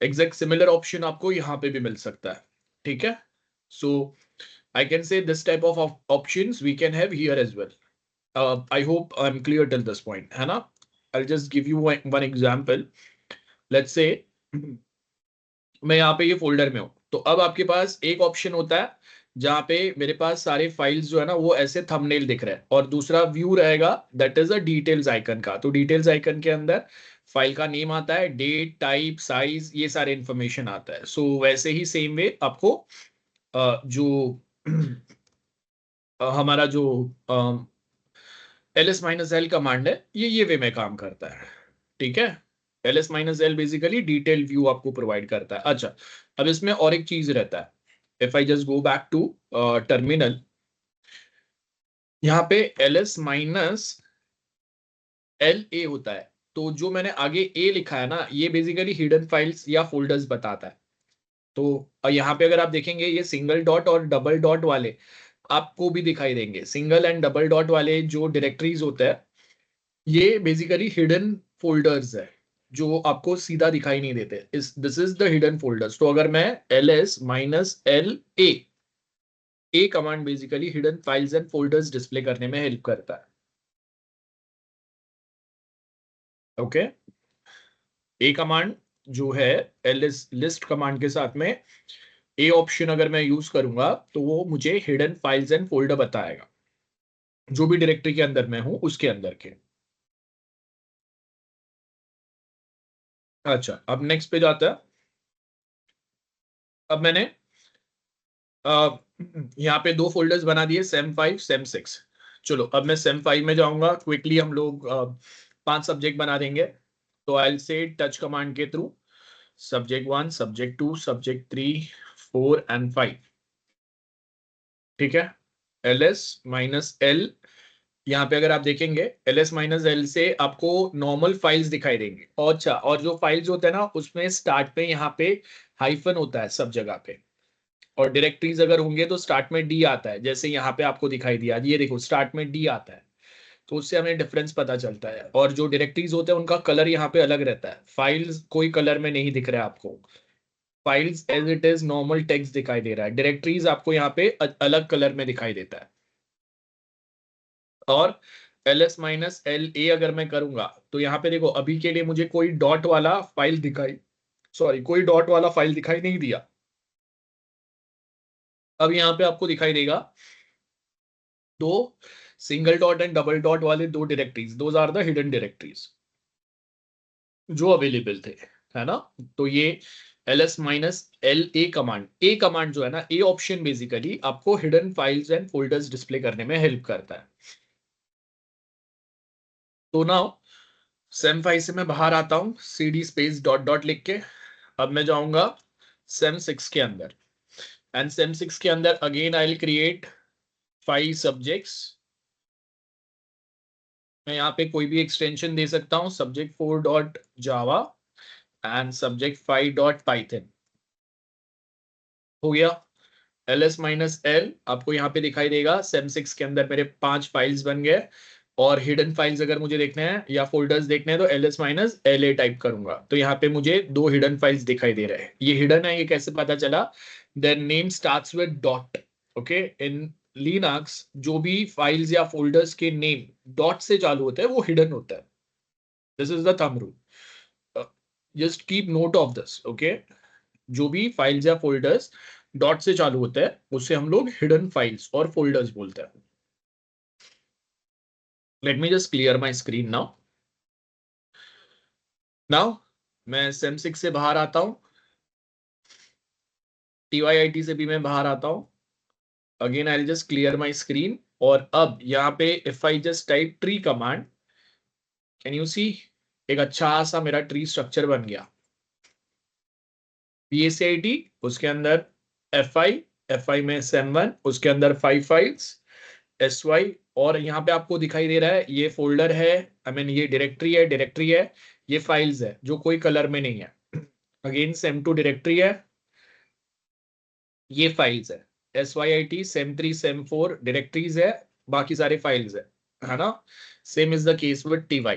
Speaker 1: एग्जैक्ट सिमिलर ऑप्शन आपको यहाँ पे भी मिल सकता है। ठीक है, so I can say this type of options we can have here as well. I hope I am clear till this point, है ना। I just give you one example. Let's say मैं यहाँ पे ये फोल्डर में हूँ, तो अब आपके पास एक ऑप्शन होता है जहाँ पे मेरे पास सारे फाइल्स जो है ना वो ऐसे थंबनेल दिख रहे हैं, और दूसरा व्यू रहेगा that is a details icon का। तो डिटेल्स आइकन के अंदर फाइल का नेम आता है, डेट, टाइप, साइज, ये सारे इंफॉर्मेशन आता है। सो वैसे ही सेम वे आपको जो हमारा जो ls-l कमांड है ये वे में काम करता है। ठीक है, ls-l बेसिकली डिटेल व्यू आपको प्रोवाइड करता है। अच्छा, अब इसमें और एक चीज रहता है। If I just go back to terminal, यहाँ पे ls-la होता है। तो जो मैंने आगे a लिखा है ना, ये बेसिकली हिडन फाइल्स या फोल्डर्स बताता है। तो यहाँ पे अगर आप देखेंगे ये सिंगल डॉट और डबल डॉट वाले आपको भी दिखाई देंगे। सिंगल एंड डबल डॉट वाले जो डायरेक्टरीज होते हैं ये बेसिकली हिडन फोल्डर्स है जो आपको सीधा दिखाई नहीं देते। इस this is the hidden folders. तो अगर मैं ls-la command basically hidden files and folders display करने में हेल्प करता है। ओके, ए कमांड जो है ls लिस्ट कमांड के साथ में ए ऑप्शन अगर मैं यूज करूंगा तो वो मुझे हिडन फाइल्स एंड फोल्डर बताएगा जो भी डायरेक्टरी के अंदर मैं हूं उसके अंदर के। अच्छा, अब नेक्स्ट पे जाता है। अब मैंने यहाँ पे दो फोल्डर्स बना दिए, सेम5 सेम6। चलो अब मैं सेम5 में जाऊंगा। क्विकली हम लोग 5 सब्जेक्ट बना देंगे। तो I will say touch command के through subject 1, subject 2, subject 3, 4 and 5। ठीक है, ls माइनस एल, यहाँ पे अगर आप देखेंगे ls माइनस एल से आपको नॉर्मल फाइल्स दिखाई देंगे। और अच्छा, और जो फाइल्स होते हैं ना उसमें स्टार्ट पे यहाँ पे हाइफन होता है सब जगह पे, और डायरेक्टरीज अगर होंगे तो स्टार्ट में डी आता है, जैसे यहाँ पे आपको दिखाई दिया, ये देखो स्टार्ट में डी आता है। तो उससे हमें डिफरेंस पता चलता है। और जो डायरेक्टरीज होते हैं उनका कलर यहाँ पे अलग रहता है, फाइल्स कोई कलर में नहीं दिख रहा है आपको, files as it is normal text दिखाई दे रहा है, डायरेक्टरीज आपको यहाँ पे अलग कलर में दिखाई देता है। और ls माइनस एल ए अगर मैं करूंगा तो यहाँ पे देखो अभी के लिए मुझे कोई डॉट वाला फाइल दिखाई, सॉरी कोई डॉट वाला फाइल दिखाई नहीं दिया। अब यहाँ पे आपको दिखाई देगा दो single dot and double dot वाले दो directories, those are the hidden directories जो अवेलेबल थे, है ना। तो ये ls minus L A command जो है ना, ए ऑप्शन बेसिकली आपको hidden files and folders display करने में हेल्प करता है। तो नाउ सेम फाइल से मैं बाहर आता हूं, cd स्पेस डॉट डॉट लिख के। अब मैं जाऊंगा सेम 6 के अंदर, एंड सेम 6 के अंदर again I will create 5 subjects. मैं यहाँ पे कोई भी एक्सटेंशन दे सकता हूँ, subject 4 dot Java and subject 5 dot Python. हो गया, ls माइनस एल आपको यहाँ पे दिखाई देगा, सेम 6 के अंदर मेरे 5 फाइल्स बन गए। और हिडन फाइल्स अगर मुझे देखने हैं या फोल्डर्स देखने हैं तो ls माइनस एल ए टाइप करूंगा, तो यहाँ पे मुझे 2 हिडन फाइल्स दिखाई दे रहे हैं। ये हिडन है, ये कैसे पता चला? Their name starts with dot. Okay, in Linux जो भी फाइल्स या फोल्डर्स के नेम डॉट से चालू होते हैं वो हिडन होता है। This is the thumb rule, just keep note of this. Okay, जो भी फाइल्स या फोल्डर्स डॉट से चालू होते हैं उसे हम लोग हिडन फाइल्स और फोल्डर्स बोलते हैं। Let me just clear my screen now. Now मैं सेम 6 से बाहर आता हूं, TYIT से भी मैं बाहर आता हूं। Again I just clear my screen. और अब यहाँ पे if I just type tree command, can you see एक अच्छा सा मेरा ट्री स्ट्रक्चर बन गया। PACIT उसके अंदर FI में SEM1 उसके अंदर 5 फाइल्स SY, और यहाँ पे आपको दिखाई दे रहा है ये फोल्डर है, आई मीन ये डायरेक्टरी है, ये फाइल्स है जो कोई कलर में नहीं है। अगेन SEM2 डायरेक्टरी है, ये फाइल्स है। SYIT SEM3 SEM4 डायरेक्टरीज है, बाकी सारे फाइल्स है ना। Same is the case with TY।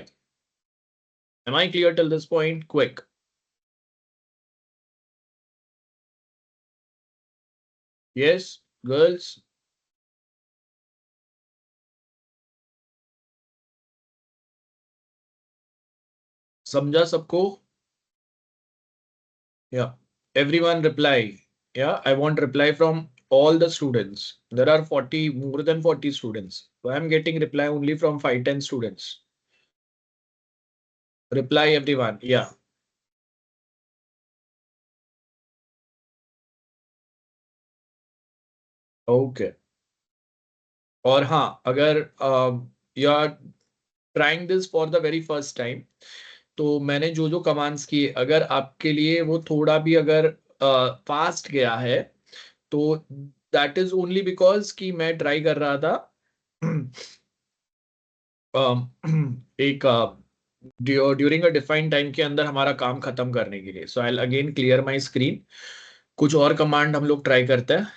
Speaker 1: Am I clear till this point? Quick. Yes girls, समझा सबको? Yeah, everyone reply. Yeah, I want reply from all the students. There are 40, more than 40 students. So I'm getting reply only from 5, 10 students. Reply everyone. Yeah. Okay. और हाँ, अगर you are trying this for the very first time, तो मैंने जो जो commands किए अगर आपके लिए वो थोड़ा भी अगर फास्ट गया है तो दैट इज ओनली बिकॉज कि मैं ट्राई कर रहा था एक ड्यूरिंग अ डिफाइंड टाइम के अंदर हमारा काम खत्म करने के लिए। So I again clear my screen. कुछ और कमांड हम लोग ट्राई करते हैं।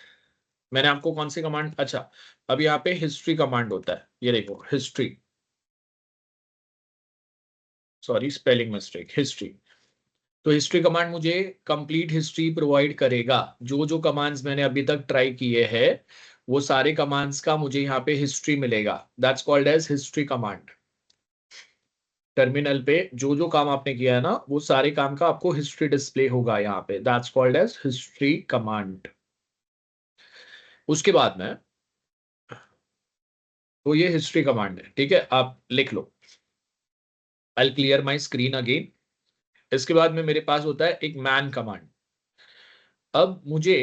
Speaker 1: मैंने आपको कौन सी कमांड, अच्छा अब यहाँ पे हिस्ट्री कमांड होता है, ये देखो history, sorry spelling mistake, history. तो हिस्ट्री कमांड मुझे कंप्लीट हिस्ट्री प्रोवाइड करेगा, जो जो कमांड्स मैंने अभी तक ट्राई किए हैं वो सारे कमांड्स का मुझे यहाँ पे हिस्ट्री मिलेगा। That's called as history command. Terminal पे जो जो काम आपने किया है ना वो सारे काम का आपको हिस्ट्री डिस्प्ले होगा यहाँ पे, that's called as history command. उसके बाद में, तो ये हिस्ट्री कमांड है, ठीक है, आप लिख लो। I clear my screen again. इसके बाद में मेरे पास होता है एक मैन कमांड। अब मुझे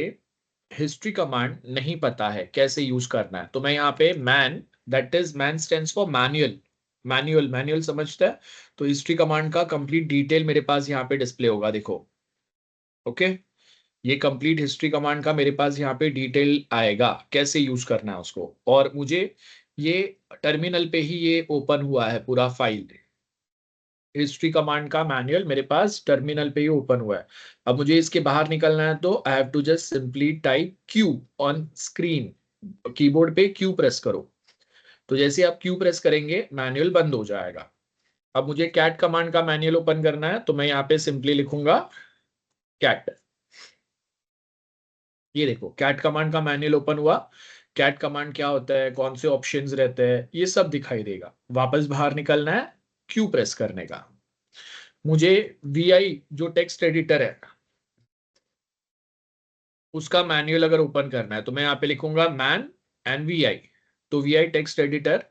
Speaker 1: हिस्ट्री कमांड नहीं पता है कैसे यूज करना है, तो मैं यहाँ पे man, that is man stands for manual, manual manual समझता है, तो हिस्ट्री कमांड का कंप्लीट डिटेल मेरे पास यहाँ पे डिस्प्ले होगा, देखो। ओके, ये कंप्लीट हिस्ट्री कमांड का मेरे पास यहाँ पे डिटेल आएगा, कैसे यूज करना है उसको। और मुझे ये टर्मिनल पे ही ये ओपन हुआ है पूरा फाइल, हिस्ट्री कमांड का मैनुअल मेरे पास टर्मिनल पे ही ओपन हुआ है। अब मुझे इसके बाहर निकलना है, तो I have to just simply type Q on screen. Keyboard पे क्यू प्रेस करो, तो जैसे आप क्यू प्रेस करेंगे मैनुअल बंद हो जाएगा। अब मुझे कैट कमांड का मैनुअल ओपन करना है, तो मैं यहाँ पे सिंपली लिखूंगा कैट। ये देखो कैट कमांड का मैनुअल ओपन हुआ। कैट कमांड क्या होता है, कौन से ऑप्शंस रहते हैं, ये सब दिखाई देगा। वापस बाहर निकलना है क्यू प्रेस करने का। मुझे वीआई जो टेक्स्ट एडिटर है उसका मैनुअल अगर ओपन करना है, तो मैं यहाँ पे लिखूंगा मैन एंड वीआई। तो वीआई टेक्स्ट एडिटर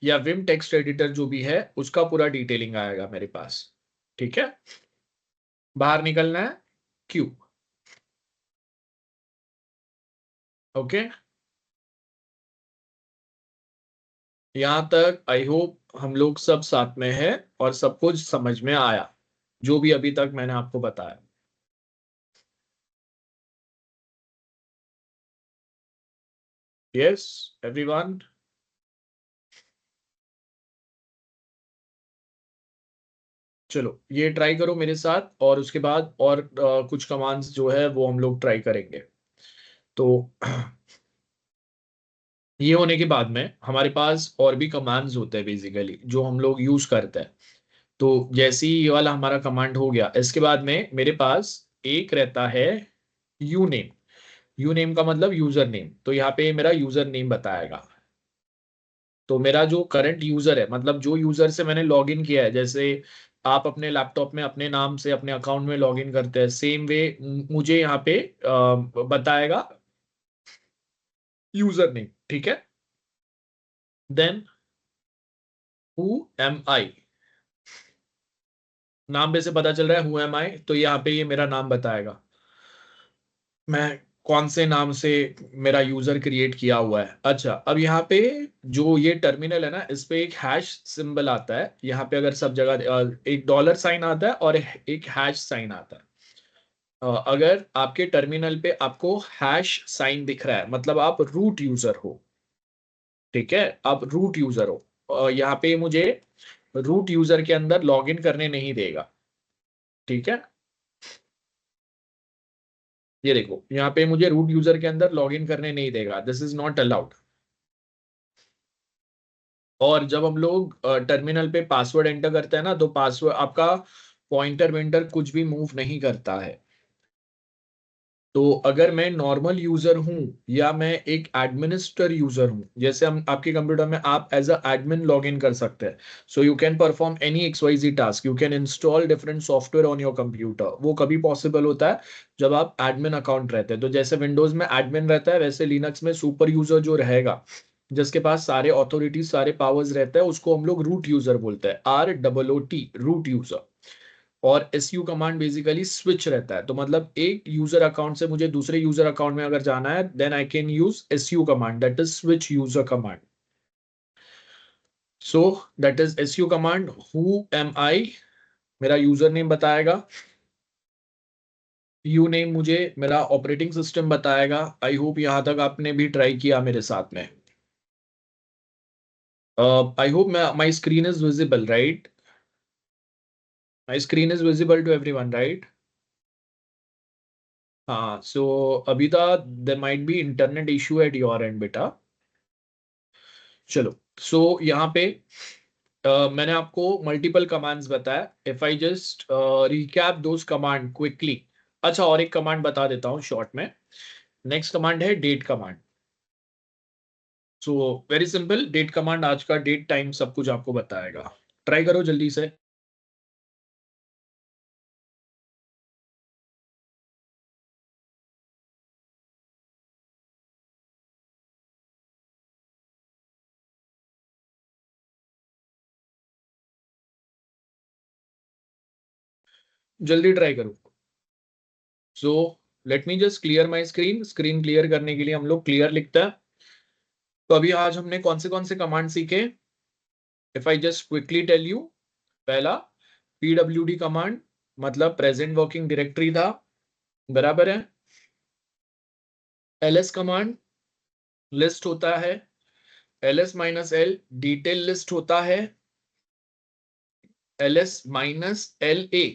Speaker 1: या विम टेक्स्ट एडिटर जो भी है उसका पूरा डिटेलिंग आएगा मेरे पास। ठीक है, बाहर निकलना है क्यू। ओके, यहां तक आई होप हम लोग सब साथ में है और सब कुछ समझ में आया जो भी अभी तक मैंने आपको बताया। Yes everyone. चलो ये ट्राई करो मेरे साथ, और उसके बाद और कुछ कमांड्स जो है वो हम लोग ट्राई करेंगे। तो ये होने के बाद में हमारे पास और भी कमांड्स होते हैं बेसिकली जो हम लोग यूज करते हैं। तो जैसे ही ये वाला हमारा कमांड हो गया, इसके बाद में मेरे पास एक रहता है यू नेम। यू नेम का मतलब यूजर नेम, तो यहाँ पे मेरा यूजर नेम बताएगा। तो मेरा जो करंट यूजर है, मतलब जो यूजर से मैंने लॉग इन किया है, जैसे आप अपने लैपटॉप में अपने नाम से अपने अकाउंट में लॉग इन करते हैं, सेम वे मुझे यहाँ पे बताएगा यूजर नेम। ठीक है, देन हु एम आई, नाम पे से पता चल रहा है हु एम आई, तो यहाँ पे ये मेरा नाम बताएगा, मैं कौन से नाम से मेरा यूजर क्रिएट किया हुआ है। अच्छा, अब यहाँ पे जो ये टर्मिनल है ना, इस पे एक हैश सिंबल आता है। यहाँ पे अगर सब जगह एक डॉलर साइन आता है और एक हैश साइन आता है। अगर आपके टर्मिनल पे आपको हैश साइन दिख रहा है, मतलब आप रूट यूजर हो। ठीक है, आप रूट यूजर हो। यहाँ पे मुझे रूट यूजर के अंदर लॉगिन करने नहीं देगा। ठीक है, ये देखो यहाँ पे मुझे रूट यूजर के अंदर लॉगिन करने नहीं देगा, दिस इज नॉट अलाउड। और जब हम लोग टर्मिनल पे पासवर्ड एंटर करते हैं ना, तो पासवर्ड आपका पॉइंटर विंटर कुछ भी मूव नहीं करता है। तो अगर मैं नॉर्मल यूजर हूं या मैं एक एडमिनिस्टर यूजर हूं, जैसे हम आपके कंप्यूटर में आप as a admin log in कर सकते हैं। So you can perform any XYZ task, you can install different software on your computer. वो कभी पॉसिबल होता है जब आप एडमिन अकाउंट रहते हैं। तो जैसे विंडोज में एडमिन रहता है, वैसे लिनक्स में सुपर यूजर जो रहेगा, जिसके पास सारे ऑथोरिटीज सारे पावर्स रहते हैं, उसको हम लोग रूट यूजर बोलते हैं, ROOT, रूट यूजर। और SU कमांड बेसिकली स्विच रहता है, तो मतलब एक यूजर अकाउंट से मुझे दूसरे यूजर अकाउंट में अगर जाना है, then I can use SU command, that is switch user command. So that is SU command. Who am I मेरा यूजर नेम बताएगा, यू नेम मुझे मेरा ऑपरेटिंग सिस्टम बताएगा। आई होप यहां तक आपने भी ट्राई किया मेरे साथ में। I hope my screen is visible, right? My screen is visible to everyone, right? हाँ, सो अभी तक there might be internet issue at your end बेटा। चलो, सो यहाँ पे मैंने आपको मल्टीपल कमांड्स बताया। If I just recap those command quickly. अच्छा, और एक कमांड बता देता हूँ शॉर्ट में। नेक्स्ट कमांड है date command. So very simple, date command आज का डेट टाइम सब कुछ आपको बताएगा। ट्राई करो जल्दी से। जल्दी ट्राई करो। So let me just clear my screen. Screen clear करने के लिए हम लोग क्लियर लिखते हैं। तो अभी आज हमने कौन से कमांड सीखे? If I just quickly tell you, पहला pwd कमांड मतलब प्रेजेंट वर्किंग डायरेक्टरी था, बराबर है। ls कमांड लिस्ट होता है, ls minus L detail list होता है, ls minus L A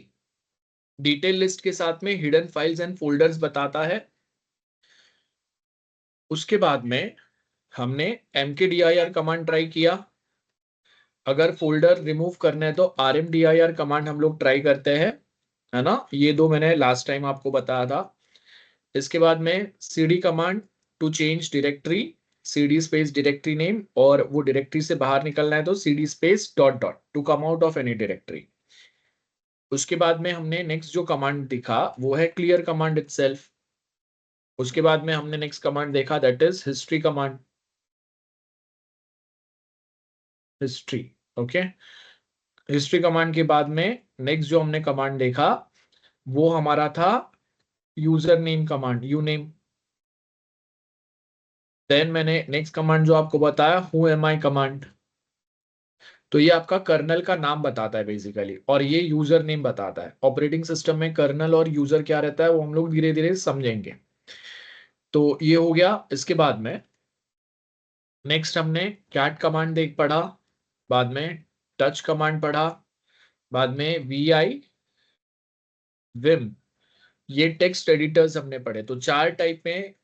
Speaker 1: detail list के साथ में हिडन फाइल्स एंड फोल्डर्स बताता है। उसके बाद में हमने mkdir कमांड ट्राई किया। अगर फोल्डर रिमूव करना है तो rmdir कमांड हम लोग ट्राई करते हैं, है ना। ये दो मैंने लास्ट टाइम आपको बताया था। इसके बाद में cd command to change directory, cd space directory name, और वो डायरेक्टरी से बाहर निकलना है तो cd space dot dot to come out of any directory. उसके बाद में हमने नेक्स्ट जो कमांड दिखा वो है क्लियर कमांड इटसेल्फ। उसके बाद में हमने नेक्स्ट कमांड देखा, that is history command, history. Okay, history command के बाद में नेक्स्ट जो हमने कमांड देखा वो हमारा था user name command, uname. Then मैंने नेक्स्ट कमांड जो आपको बताया हु एम आई कमांड, तो ये आपका कर्नल का नाम बताता है बेसिकली, और ये यूजर नेम बताता है। ऑपरेटिंग सिस्टम में कर्नल और यूजर क्या रहता है वो हम लोग धीरे धीरे समझेंगे। तो ये हो गया। इसके बाद में नेक्स्ट हमने कैट कमांड देख पढ़ा, बाद में टच कमांड पढ़ा, बाद में वी आई, विम, ये टेक्स्ट एडिटर्स हमने पढ़े। तो चार टाइप में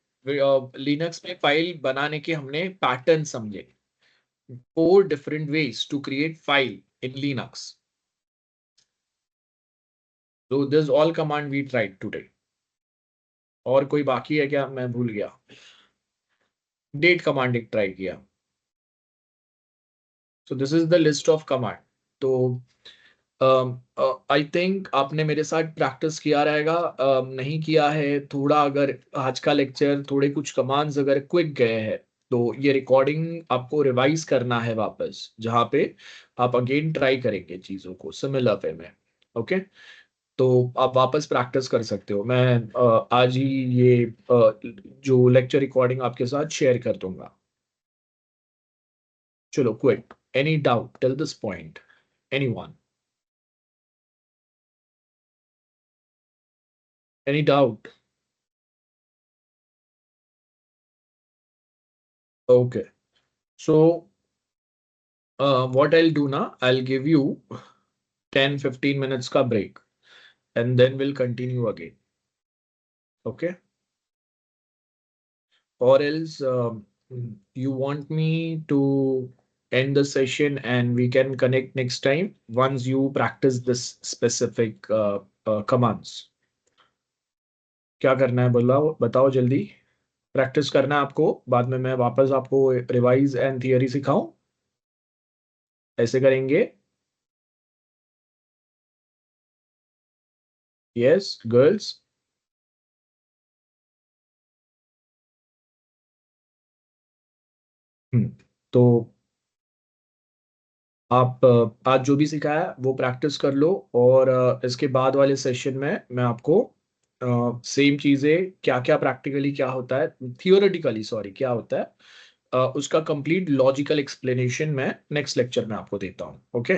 Speaker 1: लिनक्स में फाइल बनाने के हमने पैटर्न समझे। 4 different ways to create file in Linux. So this all command we tried today. और कोई बाकी है क्या, मैं भूल गया। डेट कमांड एक ट्राई किया। So this is the list of command. तो आई थिंक आपने मेरे साथ प्रैक्टिस किया रहेगा। नहीं किया है थोड़ा, अगर आज का लेक्चर थोड़े कुछ कमांड्स अगर क्विक गए हैं तो ये रिकॉर्डिंग आपको रिवाइज करना है वापस, जहाँ पे आप अगेन ट्राई करेंगे चीजों को सिमिलर वे में। ओके, तो आप वापस प्रैक्टिस कर सकते हो। मैं आज ही ये जो लेक्चर रिकॉर्डिंग आपके साथ शेयर कर दूंगा। चलो, quick, any doubt till this point, anyone, any doubt? Okay, so what I'll do now, I'll give you 10-15 minutes का break and then we'll continue again. Okay? Or else you want me to end the session and we can connect next time once you practice this specific commands. क्या करना है बोलाओ, बताओ जल्दी। Practice करना है आपको, बाद में मैं वापस आपको रिवाइज एंड थियरी सिखाऊं, ऐसे करेंगे? Yes girls? तो आप आज जो भी सिखाया वो प्रैक्टिस कर लो, और इसके बाद वाले सेशन में मैं आपको सेम चीजें, क्या क्या प्रैक्टिकली क्या होता है, थियोरेटिकली सॉरी क्या होता है, उसका कंप्लीट लॉजिकल एक्सप्लेनेशन मैं नेक्स्ट लेक्चर में आपको देता हूँ। ओके।